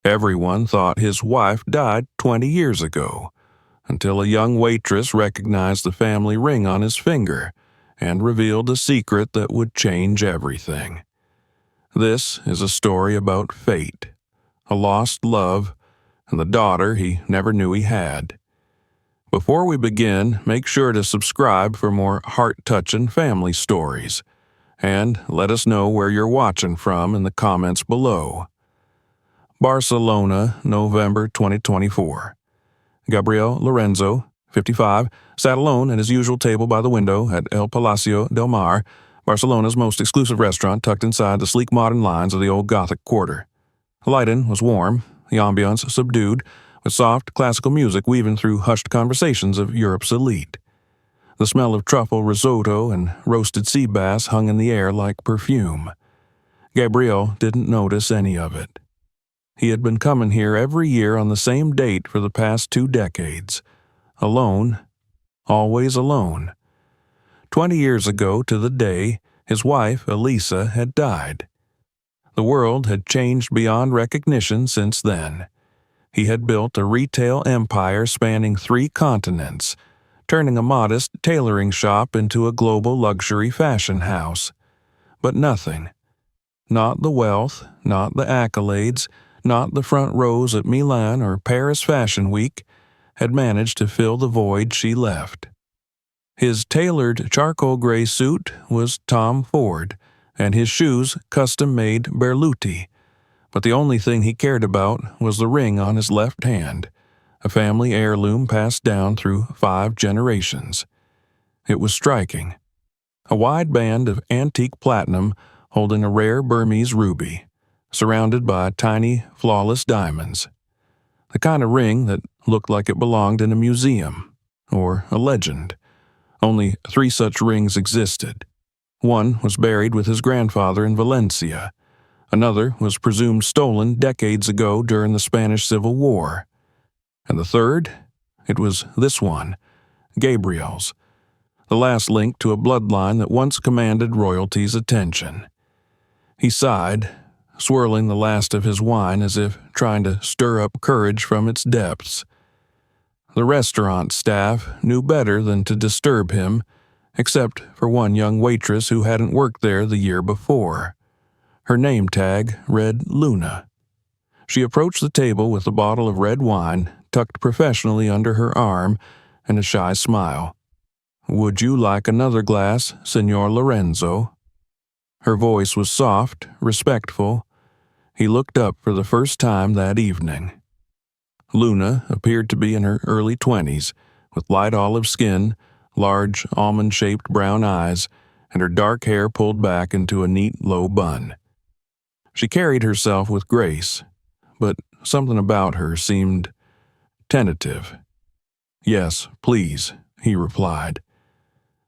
Everyone thought his wife died 20 years ago, until a young waitress recognized the family ring on his finger and revealed a secret that would change everything. This is a story about fate, a lost love, and the daughter he never knew he had. Before we begin, make sure to subscribe for more heart-touching family stories, and let us know where you're watching from in the comments below. Barcelona, November 2024. Gabriel Lorenzo, 55, sat alone at his usual table by the window at El Palacio del Mar, Barcelona's most exclusive restaurant tucked inside the sleek modern lines of the old Gothic quarter. The lighting was warm, the ambiance subdued, with soft classical music weaving through hushed conversations of Europe's elite. The smell of truffle risotto and roasted sea bass hung in the air like perfume. Gabriel didn't notice any of it. He had been coming here every year on the same date for the past 2 decades. Alone, always alone. 20 years ago to the day, his wife, Elisa, had died. The world had changed beyond recognition since then. He had built a retail empire spanning 3 continents, turning a modest tailoring shop into a global luxury fashion house. But nothing. Not the wealth, not the accolades, not the front rows at Milan or Paris Fashion Week, had managed to fill the void she left. His tailored charcoal gray suit was Tom Ford, and his shoes custom-made Berluti, but the only thing he cared about was the ring on his left hand, a family heirloom passed down through 5 generations. It was striking. A wide band of antique platinum holding a rare Burmese ruby, surrounded by tiny, flawless diamonds. The kind of ring that looked like it belonged in a museum, or a legend. Only 3 such rings existed. One was buried with his grandfather in Valencia. Another was presumed stolen decades ago during the Spanish Civil War. And the third? It was this one, Gabriel's, the last link to a bloodline that once commanded royalty's attention. He sighed, swirling the last of his wine as if trying to stir up courage from its depths. The restaurant staff knew better than to disturb him, except for one young waitress who hadn't worked there the year before. Her name tag read Luna. She approached the table with a bottle of red wine tucked professionally under her arm and a shy smile. "Would you like another glass, Senor Lorenzo?" Her voice was soft, respectful. He looked up for the first time that evening. Luna appeared to be in her early 20s, with light olive skin, large almond-shaped brown eyes, and her dark hair pulled back into a neat low bun. She carried herself with grace, but something about her seemed tentative. "Yes, please," he replied.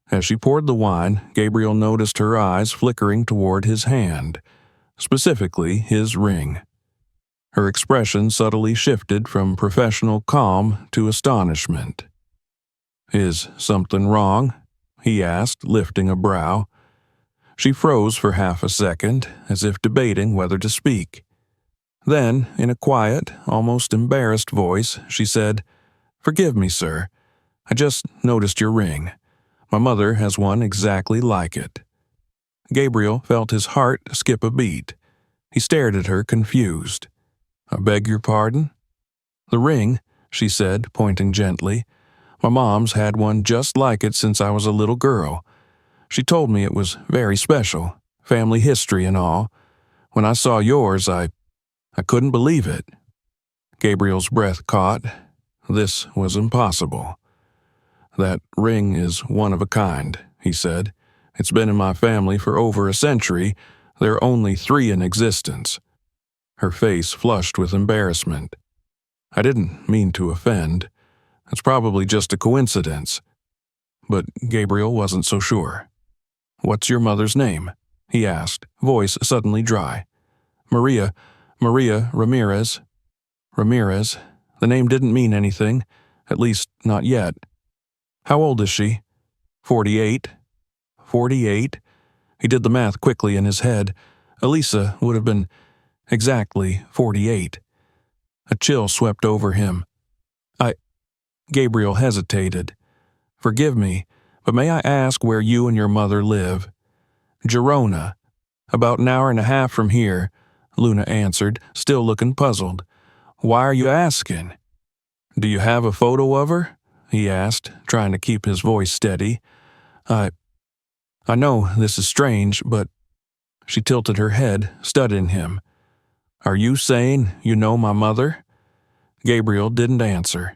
As she poured the wine, Gabriel noticed her eyes flickering toward his hand, specifically his ring. Her expression subtly shifted from professional calm to astonishment. "Is something wrong?" he asked, lifting a brow. She froze for half a second, as if debating whether to speak. Then, in a quiet, almost embarrassed voice, she said, "Forgive me, sir. I just noticed your ring. My mother has one exactly like it." Gabriel felt his heart skip a beat. He stared at her, confused. "I beg your pardon?" "The ring," she said, pointing gently. "My mom's had one just like it since I was a little girl. She told me it was very special, family history and all. When I saw yours, I couldn't believe it." Gabriel's breath caught. This was impossible. "That ring is one of a kind," he said. "It's been in my family for over a century. There are only 3 in existence." Her face flushed with embarrassment. "I didn't mean to offend. It's probably just a coincidence." But Gabriel wasn't so sure. "What's your mother's name?" he asked, voice suddenly dry. Maria Ramirez." "Ramirez. The name didn't mean anything, at least not yet." "How old is she?" 48. 48? He did the math quickly in his head. Elisa would have been exactly 48. A chill swept over him. Gabriel hesitated. "Forgive me, but may I ask where you and your mother live?" "Girona. About an hour and a half from here," Luna answered, still looking puzzled. "Why are you asking?" "Do you have a photo of her?" he asked, trying to keep his voice steady. I know this is strange, but..." She tilted her head, studying him. "Are you saying you know my mother?" Gabriel didn't answer.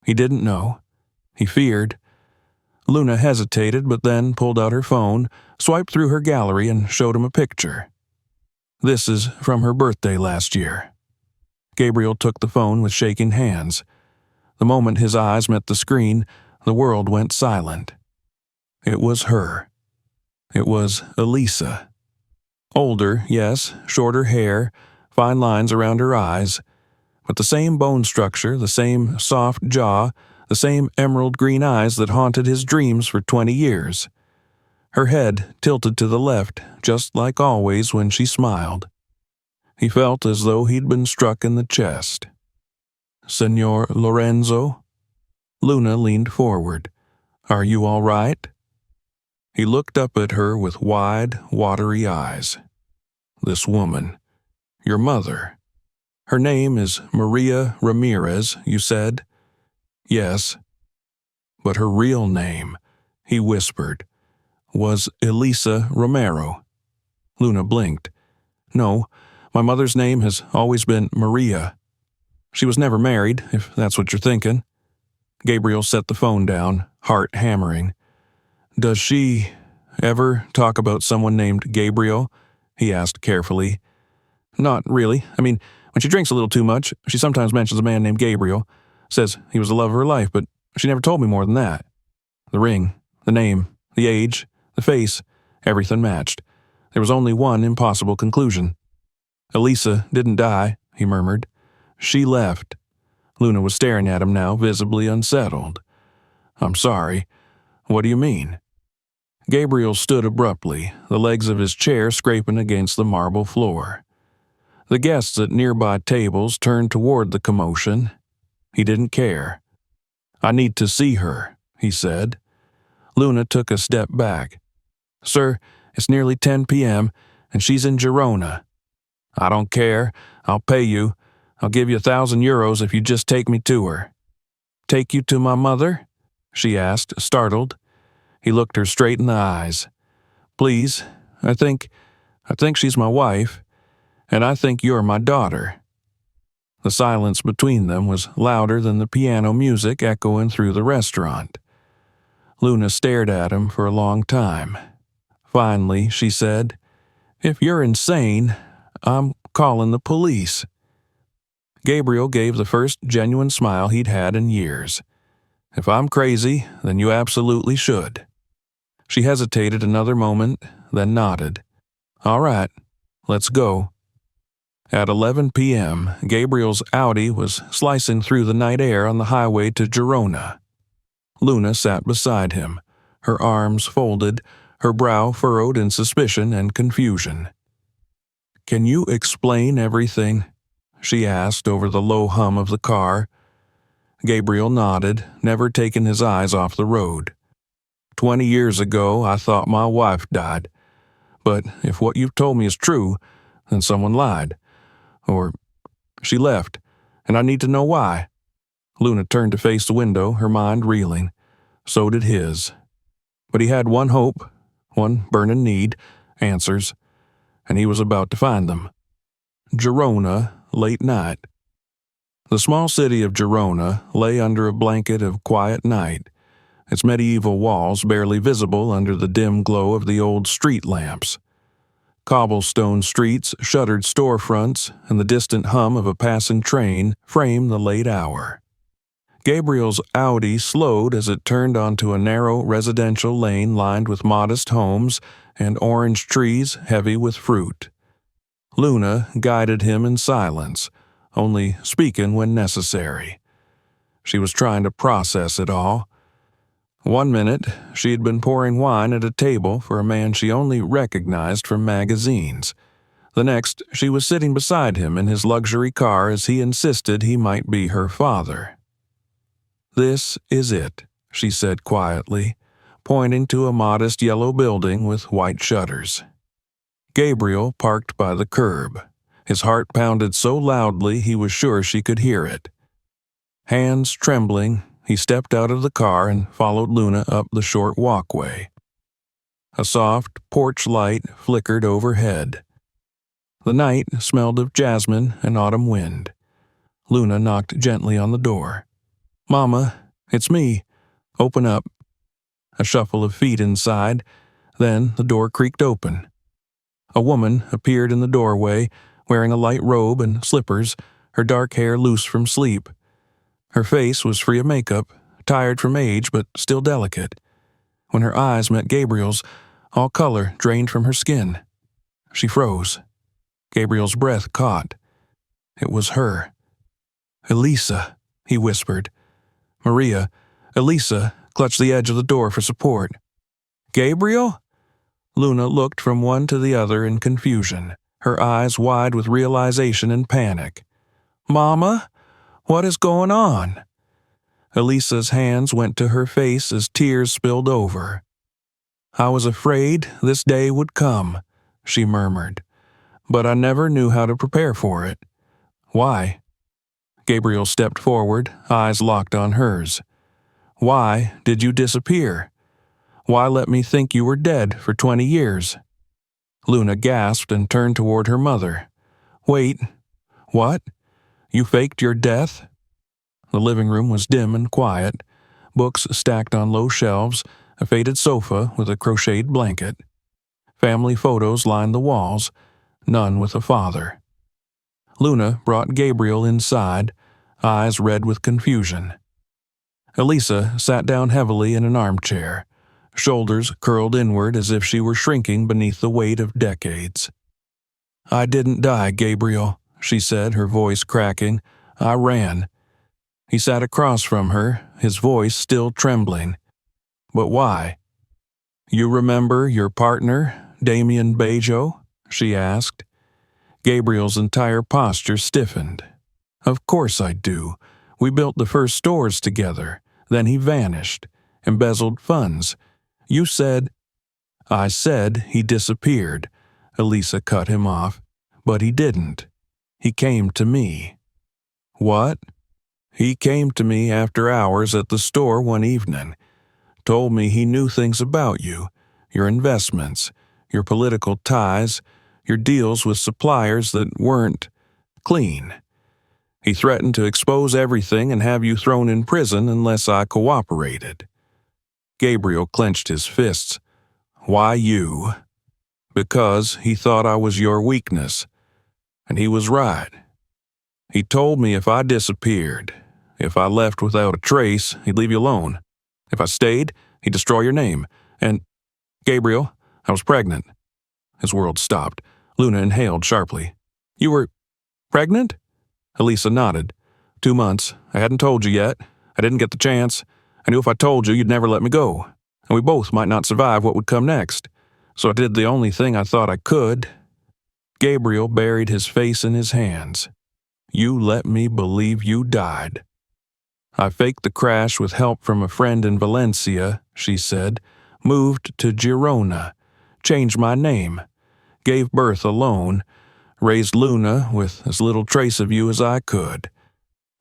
He didn't know. He feared. Luna hesitated, but then pulled out her phone, swiped through her gallery, and showed him a picture. "This is from her birthday last year." Gabriel took the phone with shaking hands. The moment his eyes met the screen, the world went silent. It was her. It was Elisa. Older, yes, shorter hair, fine lines around her eyes, but the same bone structure, the same soft jaw, the same emerald green eyes that haunted his dreams for 20 years. Her head tilted to the left, just like always when she smiled. He felt as though he'd been struck in the chest. "Senor Lorenzo?" Luna leaned forward. "Are you all right?" He looked up at her with wide, watery eyes. "This woman, your mother. Her name is Maria Ramirez, you said?" "Yes." "But her real name," he whispered, "was Elisa Romero." Luna blinked. "No, my mother's name has always been Maria. She was never married, if that's what you're thinking." Gabriel set the phone down, heart hammering. "Does she ever talk about someone named Gabriel?" he asked carefully. "Not really. I mean, when she drinks a little too much, she sometimes mentions a man named Gabriel. Says he was the love of her life, but she never told me more than that. The ring, the name, the age, the face, everything matched. There was only one impossible conclusion. Elisa didn't die," he murmured. "She left." Luna was staring at him now, visibly unsettled. "I'm sorry. What do you mean?" Gabriel stood abruptly, the legs of his chair scraping against the marble floor. The guests at nearby tables turned toward the commotion. He didn't care. "I need to see her," he said. Luna took a step back. "Sir, it's nearly 10 p.m., and she's in Girona." "I don't care. I'll pay you. I'll give you 1,000 euros if you just take me to her." "Take you to my mother?" she asked, startled. He looked her straight in the eyes. "Please, I think she's my wife, and I think you're my daughter." The silence between them was louder than the piano music echoing through the restaurant. Luna stared at him for a long time. Finally, she said, "If you're insane, I'm calling the police." Gabriel gave the first genuine smile he'd had in years. "If I'm crazy, then you absolutely should." She hesitated another moment, then nodded. "All right, let's go." At 11 p.m., Gabriel's Audi was slicing through the night air on the highway to Girona. Luna sat beside him, her arms folded, her brow furrowed in suspicion and confusion. "Can you explain everything?" she asked over the low hum of the car. Gabriel nodded, never taking his eyes off the road. 20 years ago, I thought my wife died. But if what you've told me is true, then someone lied. Or she left, and I need to know why." Luna turned to face the window, her mind reeling. So did his. But he had one hope, one burning need, answers, and he was about to find them. Girona, late night. The small city of Girona lay under a blanket of quiet night, its medieval walls barely visible under the dim glow of the old street lamps. Cobblestone streets, shuttered storefronts, and the distant hum of a passing train framed the late hour. Gabriel's Audi slowed as it turned onto a narrow residential lane lined with modest homes and orange trees heavy with fruit. Luna guided him in silence, only speaking when necessary. She was trying to process it all. One minute, she had been pouring wine at a table for a man she only recognized from magazines. The next, she was sitting beside him in his luxury car as he insisted he might be her father. "This is it," she said quietly, pointing to a modest yellow building with white shutters. Gabriel parked by the curb. His heart pounded so loudly he was sure she could hear it. Hands trembling, he stepped out of the car and followed Luna up the short walkway. A soft porch light flickered overhead. The night smelled of jasmine and autumn wind. Luna knocked gently on the door. "Mama, it's me. Open up." A shuffle of feet inside, then the door creaked open. A woman appeared in the doorway, wearing a light robe and slippers, her dark hair loose from sleep. Her face was free of makeup, tired from age but still delicate. When her eyes met Gabriel's, all color drained from her skin. She froze. Gabriel's breath caught. It was her. "Elisa," he whispered. Maria, Elisa, clutched the edge of the door for support. "Gabriel?" Luna looked from one to the other in confusion, her eyes wide with realization and panic. "Mama? What is going on?" Elisa's hands went to her face as tears spilled over. "I was afraid this day would come," she murmured, "but I never knew how to prepare for it." "Why?" Gabriel stepped forward, eyes locked on hers. "Why did you disappear? Why let me think you were dead for 20 years? Luna gasped and turned toward her mother. "Wait, what? You faked your death?" The living room was dim and quiet, books stacked on low shelves, a faded sofa with a crocheted blanket. Family photos lined the walls, none with a father. Luna brought Gabriel inside, eyes red with confusion. Elisa sat down heavily in an armchair, shoulders curled inward as if she were shrinking beneath the weight of decades. "I didn't die, Gabriel," she said, her voice cracking. "I ran." He sat across from her, his voice still trembling. "But why?" "You remember your partner, Damien Bejo?" she asked. Gabriel's entire posture stiffened. "Of course I do. We built the first stores together. Then he vanished, embezzled funds. You said—" "I said he disappeared," Elisa cut him off. "But he didn't. He came to me." "What?" "He came to me after hours at the store one evening. Told me he knew things about you, your investments, your political ties, your deals with suppliers that weren't clean. He threatened to expose everything and have you thrown in prison unless I cooperated." Gabriel clenched his fists. "Why you?" "Because he thought I was your weakness. And he was right. He told me if I disappeared, if I left without a trace, he'd leave you alone. If I stayed, he'd destroy your name. And, Gabriel, I was pregnant." His world stopped. Luna inhaled sharply. "You were pregnant?" Elisa nodded. 2 months. I hadn't told you yet. I didn't get the chance. I knew if I told you, you'd never let me go. And we both might not survive what would come next. So I did the only thing I thought I could." Gabriel buried his face in his hands. "You let me believe you died." "I faked the crash with help from a friend in Valencia," she said. "Moved to Girona. Changed my name. Gave birth alone. Raised Luna with as little trace of you as I could.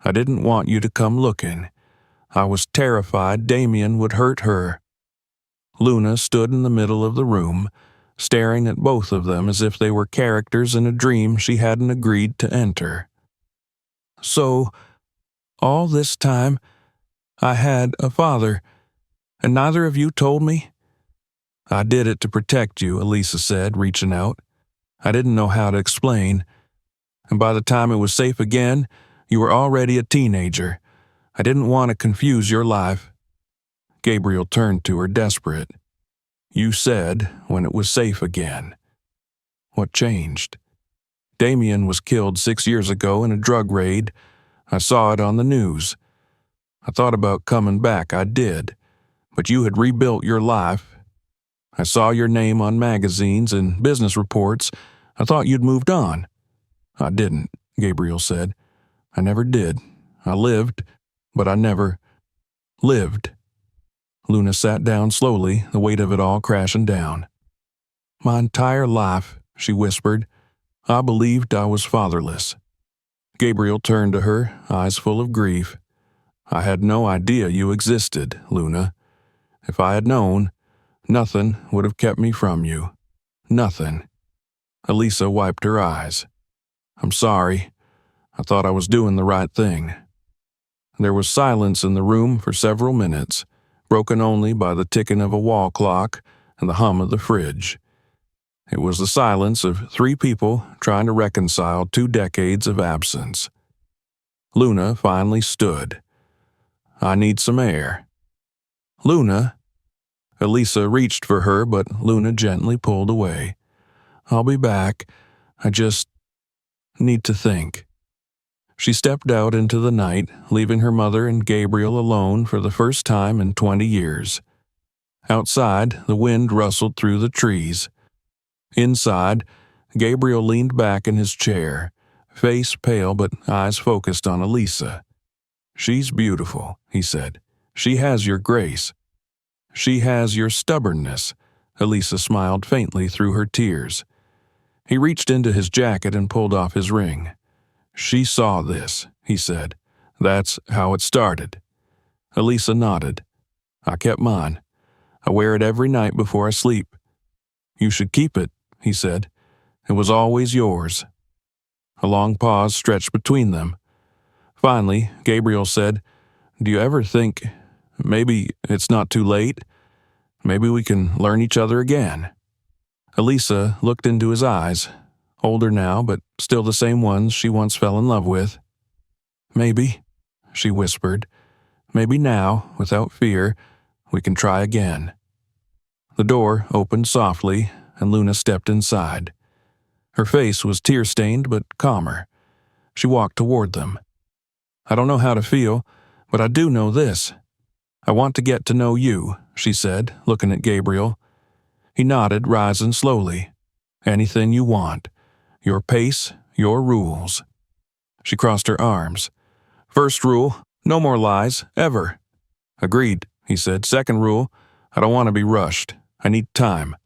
I didn't want you to come looking. I was terrified Damien would hurt her." Luna stood in the middle of the room, staring at both of them as if they were characters in a dream she hadn't agreed to enter. "So, all this time, I had a father, and neither of you told me?" "I did it to protect you," Elisa said, reaching out. "I didn't know how to explain. And by the time it was safe again, you were already a teenager. I didn't want to confuse your life." Gabriel turned to her, desperate. "You said when it was safe again." "What changed?" "Damien was killed 6 years ago in a drug raid. I saw it on the news. I thought about coming back, I did. But you had rebuilt your life. I saw your name on magazines and business reports. I thought you'd moved on." "I didn't," Gabriel said. "I never did. I lived, but I never lived." Luna sat down slowly, the weight of it all crashing down. "My entire life," she whispered, "I believed I was fatherless." Gabriel turned to her, eyes full of grief. "I had no idea you existed, Luna. If I had known, nothing would have kept me from you. Nothing." Elisa wiped her eyes. "I'm sorry. I thought I was doing the right thing." There was silence in the room for several minutes, broken only by the ticking of a wall clock and the hum of the fridge. It was the silence of three people trying to reconcile 2 decades of absence. Luna finally stood. "I need some air." "Luna?" Elisa reached for her, but Luna gently pulled away. "I'll be back. I just need to think." She stepped out into the night, leaving her mother and Gabriel alone for the first time in 20 years. Outside, the wind rustled through the trees. Inside, Gabriel leaned back in his chair, face pale but eyes focused on Elisa. "She's beautiful," he said. "She has your grace. She has your stubbornness." Elisa smiled faintly through her tears. He reached into his jacket and pulled off his ring. "She saw this," he said. "That's how it started." Elisa nodded. "I kept mine. I wear it every night before I sleep." "You should keep it," he said. "It was always yours." A long pause stretched between them. Finally, Gabriel said, "Do you ever think, maybe it's not too late? Maybe we can learn each other again?" Elisa looked into his eyes, older now, but still the same ones she once fell in love with. "Maybe," she whispered. "Maybe now, without fear, we can try again." The door opened softly, and Luna stepped inside. Her face was tear-stained but calmer. She walked toward them. "I don't know how to feel, but I do know this. I want to get to know you," she said, looking at Gabriel. He nodded, rising slowly. "Anything you want. Your pace, your rules." She crossed her arms. "First rule, no more lies, ever." "Agreed," he said. "Second rule, I don't want to be rushed. I need time."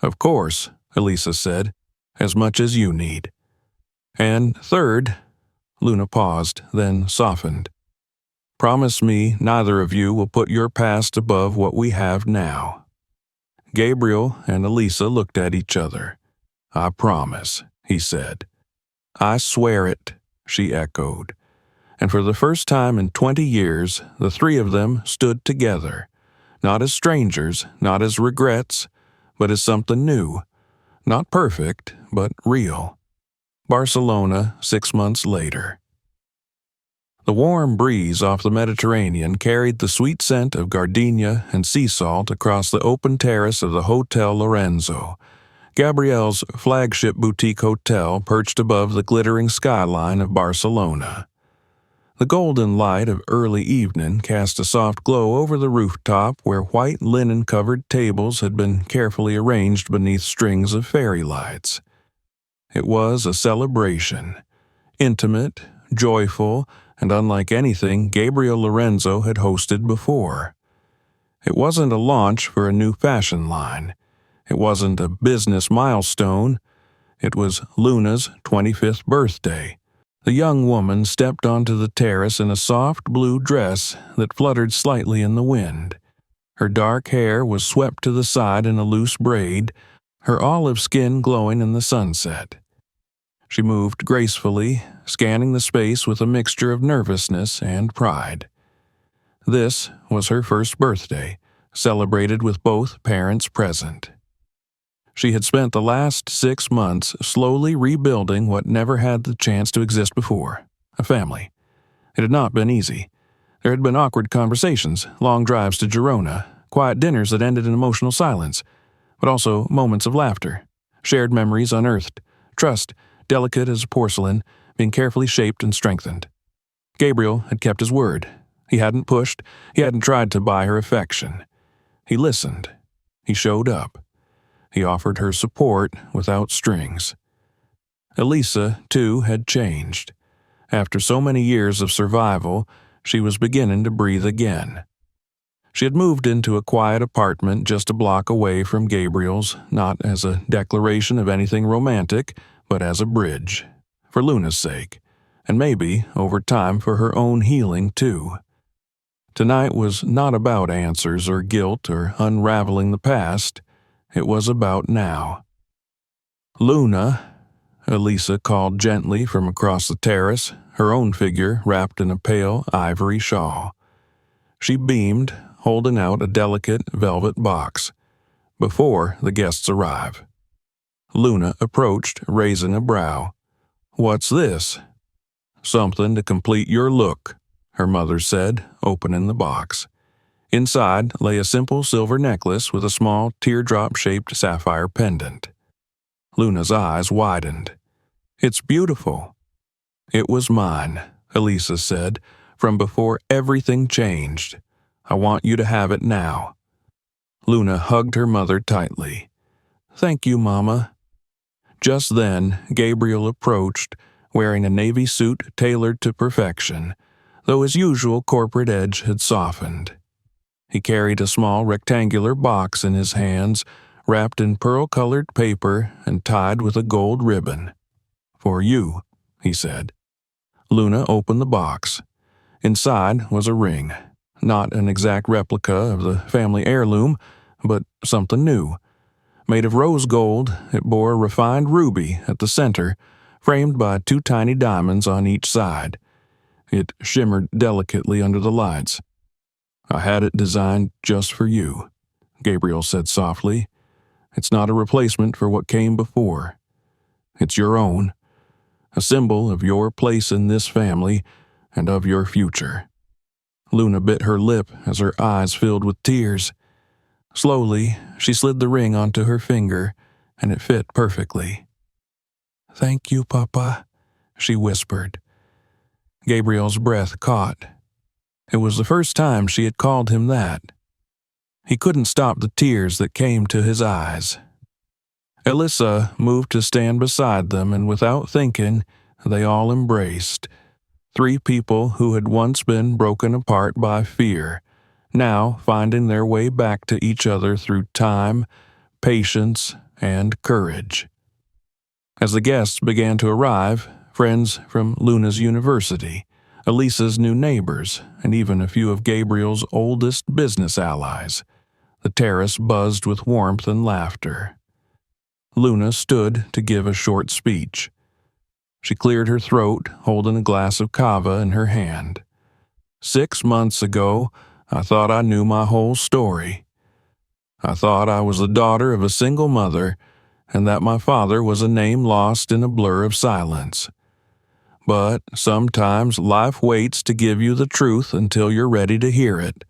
"Of course," Elisa said, "as much as you need." "And third," Luna paused, then softened. "Promise me neither of you will put your past above what we have now." Gabriel and Elisa looked at each other. "I promise," he said. "I swear it," she echoed. And for the first time in 20 years, the three of them stood together, not as strangers, not as regrets, but as something new. Not perfect, but real. Barcelona, 6 months later. The warm breeze off the Mediterranean carried the sweet scent of gardenia and sea salt across the open terrace of the Hotel Lorenzo, Gabrielle's flagship boutique hotel perched above the glittering skyline of Barcelona. The golden light of early evening cast a soft glow over the rooftop where white linen-covered tables had been carefully arranged beneath strings of fairy lights. It was a celebration, intimate, joyful, and unlike anything Gabriel Lorenzo had hosted before. It wasn't a launch for a new fashion line. It wasn't a business milestone. It was Luna's 25th birthday. The young woman stepped onto the terrace in a soft blue dress that fluttered slightly in the wind. Her dark hair was swept to the side in a loose braid, her olive skin glowing in the sunset. She moved gracefully, scanning the space with a mixture of nervousness and pride. This was her first birthday, celebrated with both parents present. She had spent the last 6 months slowly rebuilding what never had the chance to exist before, a family. It had not been easy. There had been awkward conversations, long drives to Girona, quiet dinners that ended in emotional silence, but also moments of laughter, shared memories unearthed, trust, delicate as porcelain, being carefully shaped and strengthened. Gabriel had kept his word. He hadn't pushed, he hadn't tried to buy her affection. He listened. He showed up. He offered her support without strings. Elisa, too, had changed. After so many years of survival, she was beginning to breathe again. She had moved into a quiet apartment just a block away from Gabriel's, not as a declaration of anything romantic, but as a bridge, for Luna's sake, and maybe, over time, for her own healing, too. Tonight was not about answers or guilt or unraveling the past. It was about now. "Luna," Elisa called gently from across the terrace, her own figure wrapped in a pale ivory shawl. She beamed, holding out a delicate velvet box. Before the guests arrive. Luna approached, raising a brow. "What's this?" "Something to complete your look," her mother said, opening the box. Inside lay a simple silver necklace with a small teardrop-shaped sapphire pendant. Luna's eyes widened. "It's beautiful." "It was mine," Elisa said, "from before everything changed. I want you to have it now." Luna hugged her mother tightly. "Thank you, Mama." Just then, Gabriel approached, wearing a navy suit tailored to perfection, though his usual corporate edge had softened. He carried a small rectangular box in his hands, wrapped in pearl-colored paper and tied with a gold ribbon. "For you," he said. Luna opened the box. Inside was a ring, not an exact replica of the family heirloom, but something new. Made of rose gold, it bore a refined ruby at the center, framed by 2 tiny diamonds on each side. It shimmered delicately under the lights. "I had it designed just for you," Gabriel said softly. "It's not a replacement for what came before. It's your own, a symbol of your place in this family and of your future." Luna bit her lip as her eyes filled with tears. Slowly, she slid the ring onto her finger, and it fit perfectly. "Thank you, Papa," she whispered. Gabriel's breath caught. It was the first time she had called him that. He couldn't stop the tears that came to his eyes. Elisa moved to stand beside them, and without thinking, they all embraced. 3 people who had once been broken apart by fear, now finding their way back to each other through time, patience, and courage. As the guests began to arrive, friends from Luna's university, Elisa's new neighbors, and even a few of Gabriel's oldest business allies, the terrace buzzed with warmth and laughter. Luna stood to give a short speech. She cleared her throat, holding a glass of cava in her hand. 6 months ago, I thought I knew my whole story. I thought I was the daughter of a single mother, and that my father was a name lost in a blur of silence. But sometimes life waits to give you the truth until you're ready to hear it.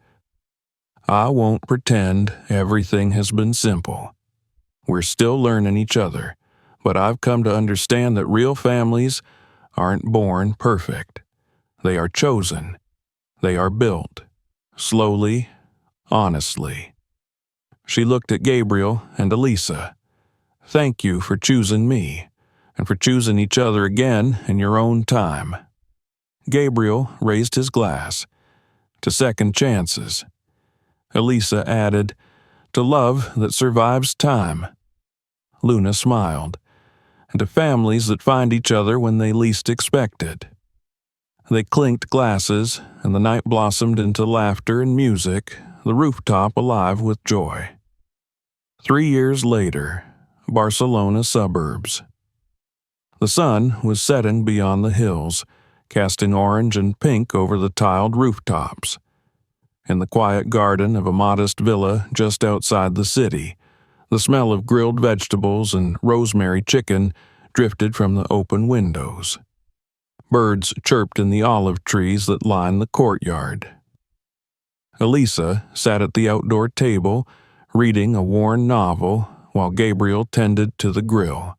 I won't pretend everything has been simple. We're still learning each other, but I've come to understand that real families aren't born perfect. They are chosen. They are built. Slowly, honestly." She looked at Gabriel and Elisa. "Thank you for choosing me, and for choosing each other again in your own time." Gabriel raised his glass. "To second chances." Elisa added, "To love that survives time." Luna smiled. "And to families that find each other when they least expect it." They clinked glasses, and the night blossomed into laughter and music, the rooftop alive with joy. 3 years later, Barcelona suburbs. The sun was setting beyond the hills, casting orange and pink over the tiled rooftops. In the quiet garden of a modest villa just outside the city, the smell of grilled vegetables and rosemary chicken drifted from the open windows. Birds chirped in the olive trees that lined the courtyard. Elisa sat at the outdoor table, reading a worn novel, while Gabriel tended to the grill.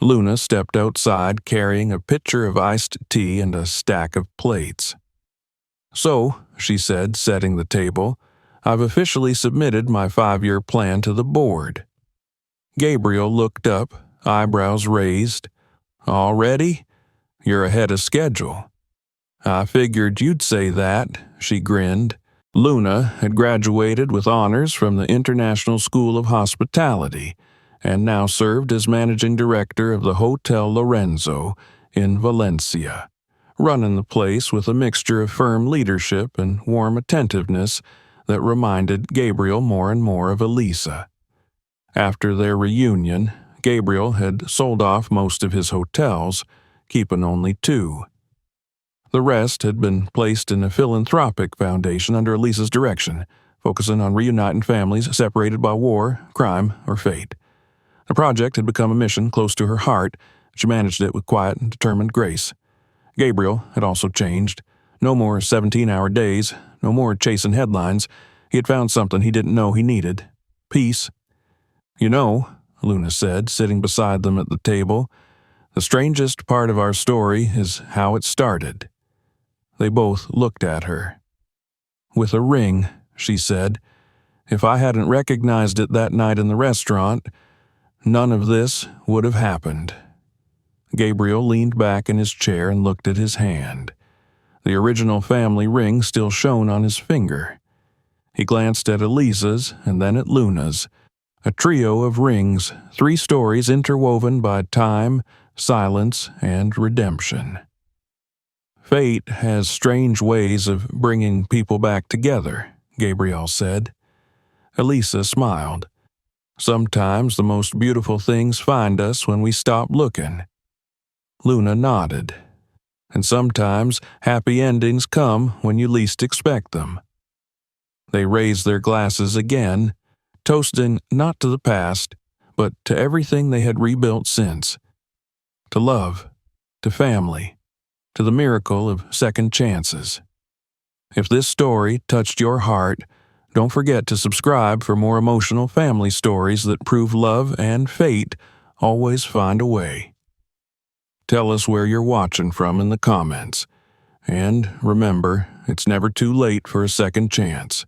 Luna stepped outside carrying a pitcher of iced tea and a stack of plates. "So," she said, setting the table, "I've officially submitted my 5-year plan to the board." Gabriel looked up, eyebrows raised. Already? You're ahead of schedule. I figured you'd say that, she grinned. Luna had graduated with honors from the International School of Hospitality and now served as managing director of the Hotel Lorenzo in Valencia, running the place with a mixture of firm leadership and warm attentiveness that reminded Gabriel more and more of Elisa. After their reunion, Gabriel had sold off most of his hotels, keeping only 2. The rest had been placed in a philanthropic foundation under Elisa's direction, focusing on reuniting families separated by war, crime, or fate. The project had become a mission close to her heart. She managed it with quiet and determined grace. Gabriel had also changed. No more 17-hour days, no more chasing headlines. He had found something he didn't know he needed. Peace. You know, Luna said, sitting beside them at the table, the strangest part of our story is how it started. They both looked at her. With a ring, she said. If I hadn't recognized it that night in the restaurant, none of this would have happened. Gabriel leaned back in his chair and looked at his hand. The original family ring still shone on his finger. He glanced at Elisa's and then at Luna's, a trio of rings, 3 stories interwoven by time, silence, and redemption. Fate has strange ways of bringing people back together, Gabriel said. Elisa smiled. Sometimes the most beautiful things find us when we stop looking. Luna nodded. And sometimes happy endings come when you least expect them. They raised their glasses again, toasting not to the past, but to everything they had rebuilt since. To love, to family, to the miracle of second chances. If this story touched your heart, don't forget to subscribe for more emotional family stories that prove love and fate always find a way. Tell us where you're watching from in the comments. And remember, it's never too late for a second chance.